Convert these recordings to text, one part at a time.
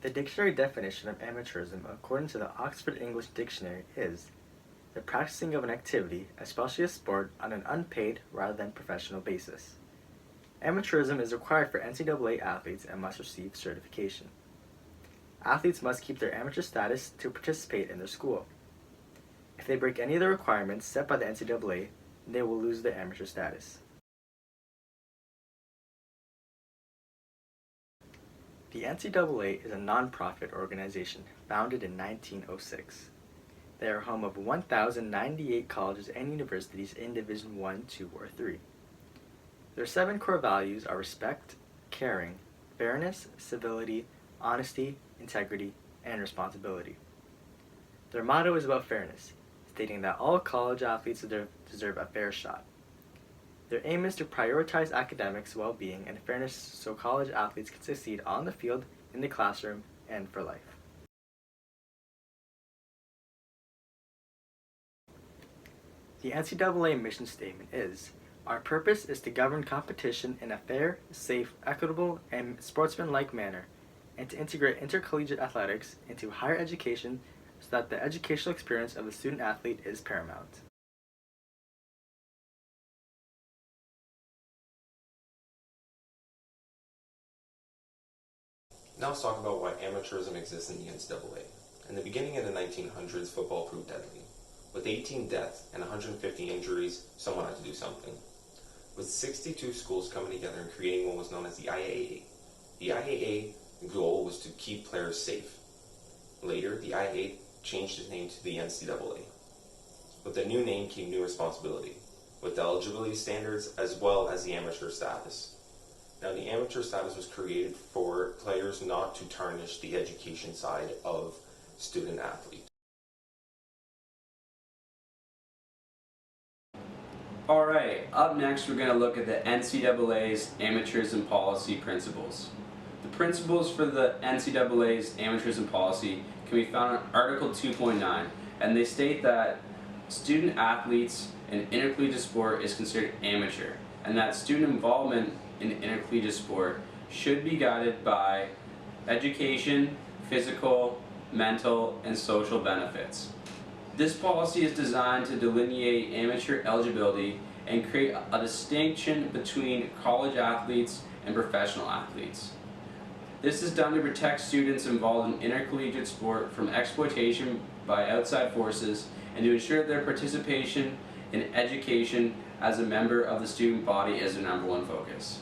The dictionary definition of amateurism, according to the Oxford English Dictionary, is the practicing of an activity, especially a sport, on an unpaid rather than professional basis. Amateurism is required for NCAA athletes and must receive certification. Athletes must keep their amateur status to participate in their school. If they break any of the requirements set by the NCAA, they will lose their amateur status. The NCAA is a non-profit organization founded in 1906. They are home of 1,098 colleges and universities in Division 1, 2, or 3. Their 7 core values are respect, caring, fairness, civility, honesty, integrity, and responsibility. Their motto is about fairness, stating that all college athletes deserve a fair shot. Their aim is to prioritize academics, well-being, and fairness so college athletes can succeed on the field, in the classroom, and for life. The NCAA mission statement is, "Our purpose is to govern competition in a fair, safe, equitable, and sportsmanlike manner, and to integrate intercollegiate athletics into higher education so that the educational experience of the student-athlete is paramount." Now let's talk about why amateurism exists in the NCAA. In the beginning of the 1900s, football proved deadly. With 18 deaths and 150 injuries, someone had to do something. With 62 schools coming together and creating what was known as the IAA. The IAA goal was to keep players safe. Later, the IAA changed its name to the NCAA. With the new name came new responsibility, with the eligibility standards as well as the amateur status. Now, the amateur status was created for players not to tarnish the education side of student athletes. Alright, up next we're going to look at the NCAA's amateurism policy principles. The principles for the NCAA's amateurism policy can be found in Article 2.9, and they state that student athletes in intercollegiate sport is considered amateur, and that student involvement in intercollegiate sport should be guided by education, physical, mental, and social benefits. This policy is designed to delineate amateur eligibility and create a distinction between college athletes and professional athletes. This is done to protect students involved in intercollegiate sport from exploitation by outside forces and to ensure their participation in education as a member of the student body is their #1 focus.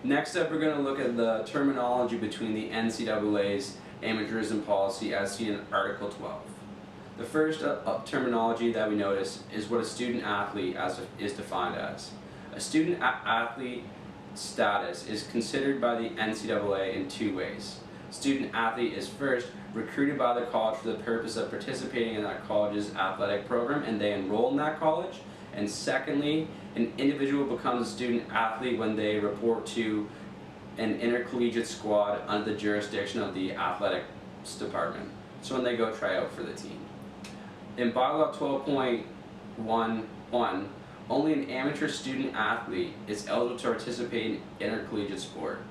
Next up, we're going to look at the terminology between the NCAA's amateurism policy as seen in Article 12. The first terminology that we notice is what a student athlete is defined as. A student athlete status is considered by the NCAA in 2 ways. Student athlete is first recruited by the college for the purpose of participating in that college's athletic program and they enroll in that college. And secondly, an individual becomes a student athlete when they report to an intercollegiate squad under the jurisdiction of the athletics department. So when they go try out for the team. In Bylaw 12.11, only an amateur student athlete is eligible to participate in intercollegiate sport.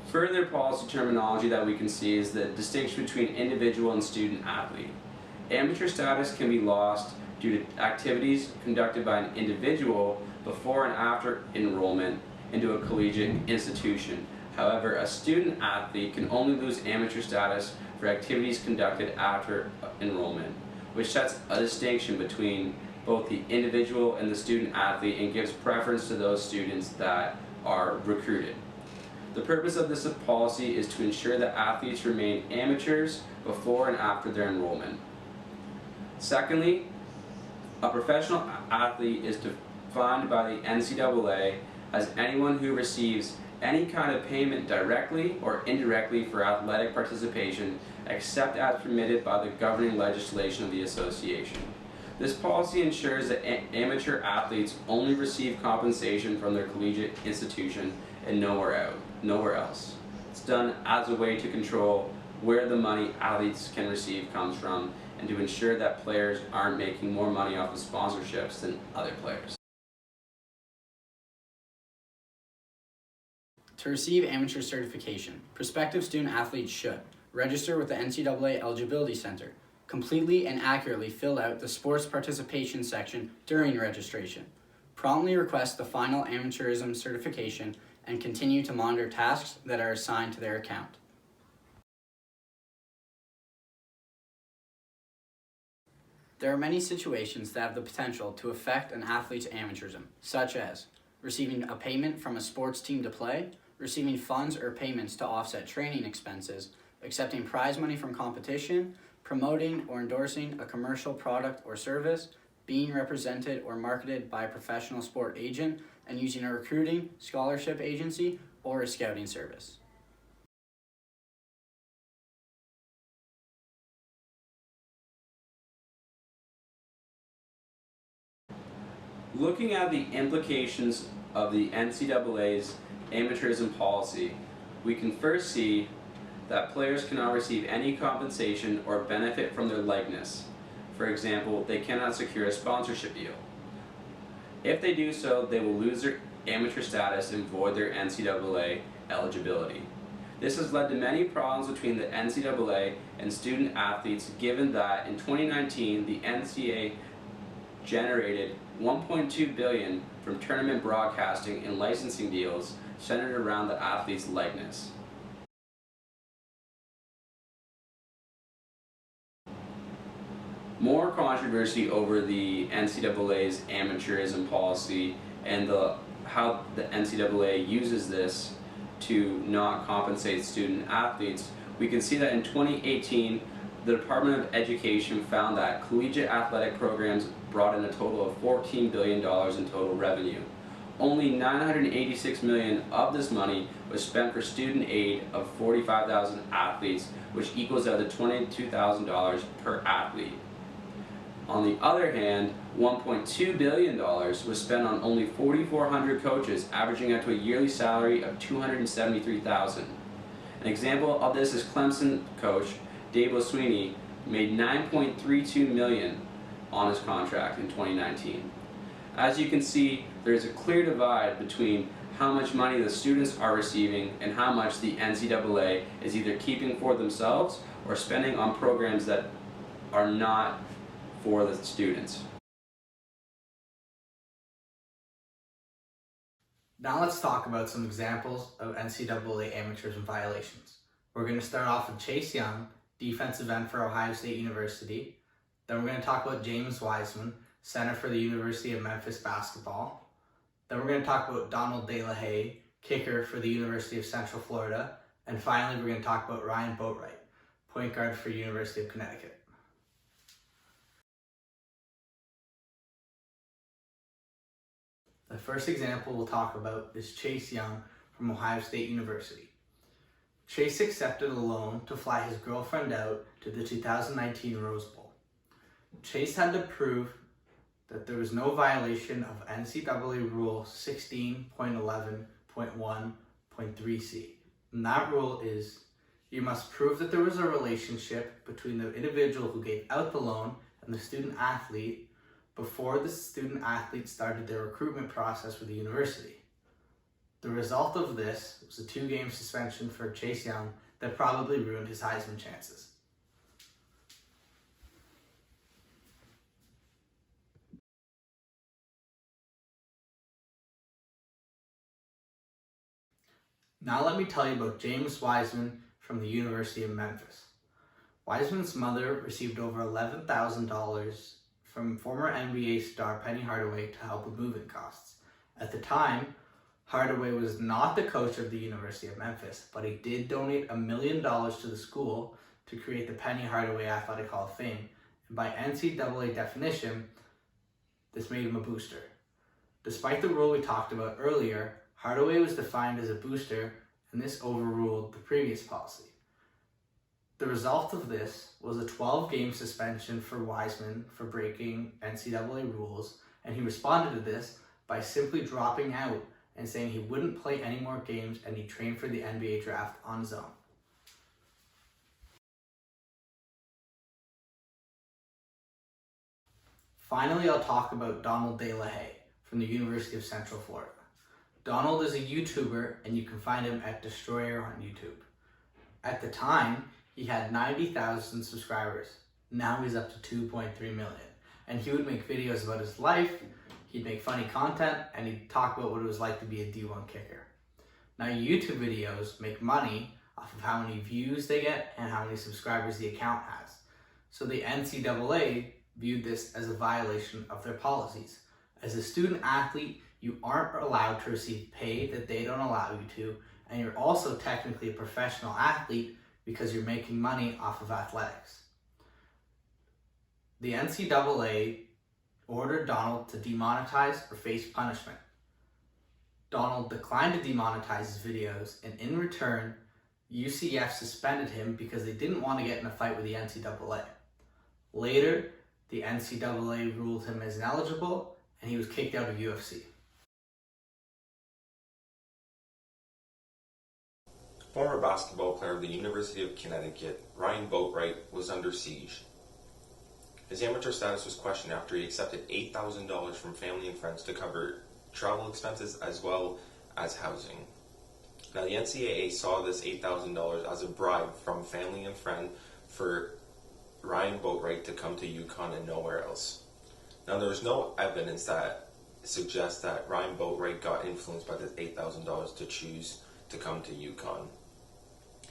Further policy terminology that we can see is the distinction between individual and student athlete. Amateur status can be lost due to activities conducted by an individual before and after enrollment into a collegiate institution. However, a student athlete can only lose amateur status for activities conducted after enrollment, which sets a distinction between both the individual and the student athlete and gives preference to those students that are recruited. The purpose of this policy is to ensure that athletes remain amateurs before and after their enrollment. Secondly, a professional athlete is defined by the NCAA as anyone who receives any kind of payment directly or indirectly for athletic participation except as permitted by the governing legislation of the association. This policy ensures that amateur athletes only receive compensation from their collegiate institution and nowhere else. It's done as a way to control where the money athletes can receive comes from and to ensure that players aren't making more money off of sponsorships than other players. To receive amateur certification, prospective student athletes should register with the NCAA Eligibility Center, completely and accurately fill out the sports participation section during registration, promptly request the final amateurism certification, and continue to monitor tasks that are assigned to their account. There are many situations that have the potential to affect an athlete's amateurism, such as receiving a payment from a sports team to play, receiving funds or payments to offset training expenses, accepting prize money from competition, promoting or endorsing a commercial product or service, being represented or marketed by a professional sport agent, and using a recruiting, scholarship agency, or a scouting service. Looking at the implications of the NCAA's amateurism policy, we can first see that players cannot receive any compensation or benefit from their likeness. For example, they cannot secure a sponsorship deal. If they do so, they will lose their amateur status and void their NCAA eligibility. This has led to many problems between the NCAA and student athletes, given that in 2019 the NCAA generated $1.2 billion from tournament broadcasting and licensing deals centered around the athlete's likeness. More controversy over the NCAA's amateurism policy and how the NCAA uses this to not compensate student athletes. We can see that in 2018, the Department of Education found that collegiate athletic programs brought in a total of $14 billion in total revenue. Only $986 million of this money was spent for student aid of 45,000 athletes, which equals out to $22,000 per athlete. On the other hand, $1.2 billion was spent on only 4,400 coaches, averaging out to a yearly salary of $273,000. An example of this is Clemson coach Dabo Swinney made $9.32 million on his contract in 2019. As you can see, there is a clear divide between how much money the students are receiving and how much the NCAA is either keeping for themselves or spending on programs that are not for the students. Now let's talk about some examples of NCAA amateurism violations. We're going to start off with Chase Young, defensive end for Ohio State University. Then we're going to talk about James Wiseman, center for the University of Memphis basketball. Then we're going to talk about Donald De La Haye, kicker for the University of Central Florida. And finally, we're going to talk about Ryan Boatwright, point guard for University of Connecticut. The first example we'll talk about is Chase Young from Ohio State University. Chase accepted a loan to fly his girlfriend out to the 2019 Rose Bowl. Chase had to prove that there was no violation of NCAA Rule 16.11.1.3c. And that rule is you must prove that there was a relationship between the individual who gave out the loan and the student athlete before the student athlete started their recruitment process with the university. The result of this was a 2-game suspension for Chase Young that probably ruined his Heisman chances. Now let me tell you about James Wiseman from the University of Memphis. Wiseman's mother received over $11,000 from former NBA star Penny Hardaway to help with moving costs. At the time, Hardaway was not the coach of the University of Memphis, but he did donate $1 million to the school to create the Penny Hardaway Athletic Hall of Fame, and by NCAA definition, this made him a booster. Despite the rule we talked about earlier, Hardaway was defined as a booster, and this overruled the previous policy. The result of this was a 12-game suspension for Wiseman for breaking NCAA rules, and he responded to this by simply dropping out and saying he wouldn't play any more games and he trained for the NBA draft on his own. Finally, I'll talk about Donald DeLahaye from the University of Central Florida. Donald is a YouTuber, and you can find him at Destroyer on YouTube. At the time, he had 90,000 subscribers. Now he's up to 2.3 million. And he would make videos about his life, he'd make funny content, and he'd talk about what it was like to be a D1 kicker. Now, YouTube videos make money off of how many views they get and how many subscribers the account has. So the NCAA viewed this as a violation of their policies. As a student athlete, you aren't allowed to receive pay that they don't allow you to, and you're also technically a professional athlete because you're making money off of athletics. The NCAA ordered Donald to demonetize or face punishment. Donald declined to demonetize his videos, and in return, UCF suspended him because they didn't want to get in a fight with the NCAA. Later, the NCAA ruled him as ineligible, and he was kicked out of UFC. Former basketball player of the University of Connecticut, Ryan Boatwright, was under siege. His amateur status was questioned after he accepted $8,000 from family and friends to cover travel expenses as well as housing. Now, the NCAA saw this $8,000 as a bribe from family and friend for Ryan Boatwright to come to UConn and nowhere else. Now, there is no evidence that suggests that Ryan Boatwright got influenced by this $8,000 to choose to come to UConn.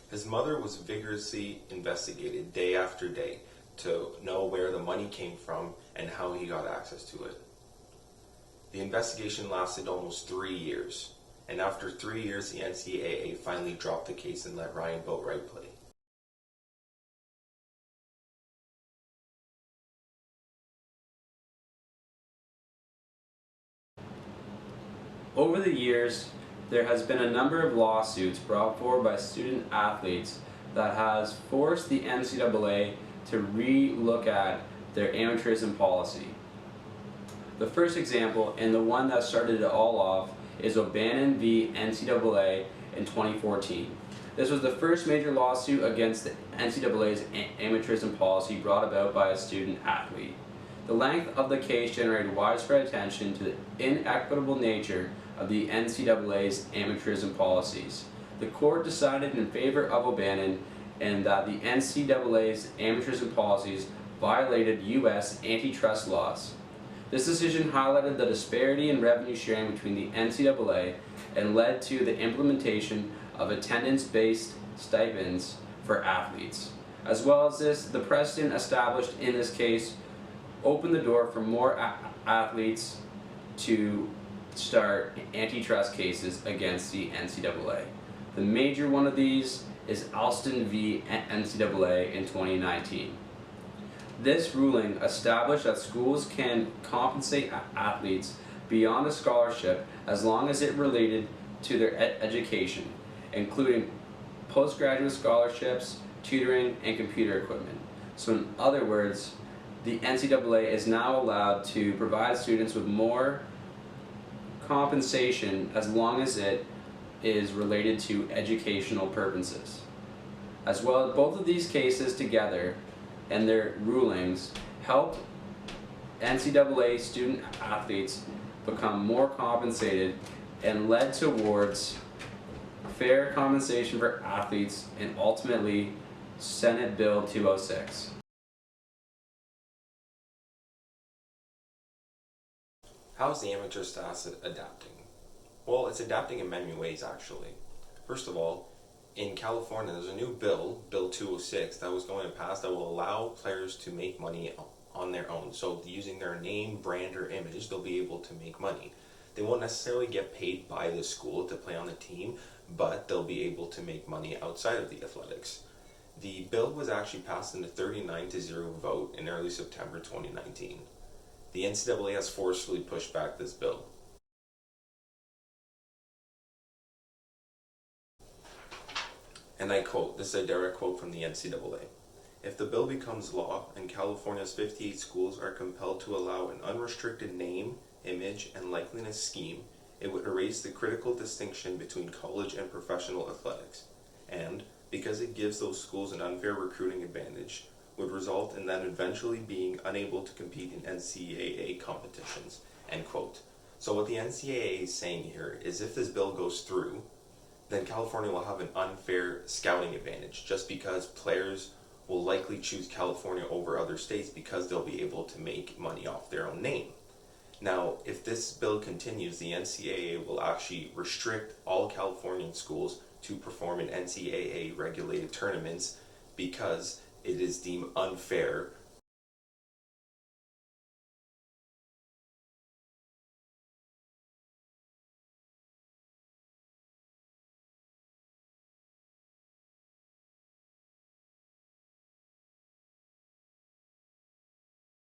His mother was vigorously investigated day after day to know where the money came from and how he got access to it. The investigation lasted almost 3 years, and after 3 years, the NCAA finally dropped the case and let Ryan Boatwright play. Over the years, there has been a number of lawsuits brought forward by student athletes that has forced the NCAA to re-look at their amateurism policy. The first example, and the one that started it all off, is O'Bannon v. NCAA in 2014. This was the first major lawsuit against the NCAA's amateurism policy brought about by a student athlete. The length of the case generated widespread attention to the inequitable nature of the NCAA's amateurism policies. The court decided in favor of O'Bannon and that the NCAA's amateurism policies violated U.S. antitrust laws. This decision highlighted the disparity in revenue sharing between the NCAA and led to the implementation of attendance-based stipends for athletes. As well as this, the precedent established in this case opened the door for more athletes to start antitrust cases against the NCAA. The major one of these is Alston v. NCAA in 2019. This ruling established that schools can compensate athletes beyond a scholarship as long as it related to their education, including postgraduate scholarships, tutoring, and computer equipment. So in other words, the NCAA is now allowed to provide students with more compensation as long as it is related to educational purposes. As well, both of these cases together and their rulings help NCAA student athletes become more compensated and led towards fair compensation for athletes and ultimately Senate Bill 206. How is the amateur status adapting? Well, it's adapting in many ways, actually. First of all, in California, there's a new bill, Bill 206, that was going to pass that will allow players to make money on their own. So using their name, brand, or image, they'll be able to make money. They won't necessarily get paid by the school to play on the team, but they'll be able to make money outside of the athletics. The bill was actually passed in a 39-0 vote in early September 2019. The NCAA has forcefully pushed back this bill. And I quote, this is a direct quote from the NCAA. If the bill becomes law and California's 58 schools are compelled to allow an unrestricted name, image, and likeness scheme, it would erase the critical distinction between college and professional athletics. And, because it gives those schools an unfair recruiting advantage, would result in them eventually being unable to compete in NCAA competitions, end quote. So what the NCAA is saying here is if this bill goes through, then California will have an unfair scouting advantage just because players will likely choose California over other states because they'll be able to make money off their own name. Now, if this bill continues, the NCAA will actually restrict all Californian schools to perform in NCAA regulated tournaments because it is deemed unfair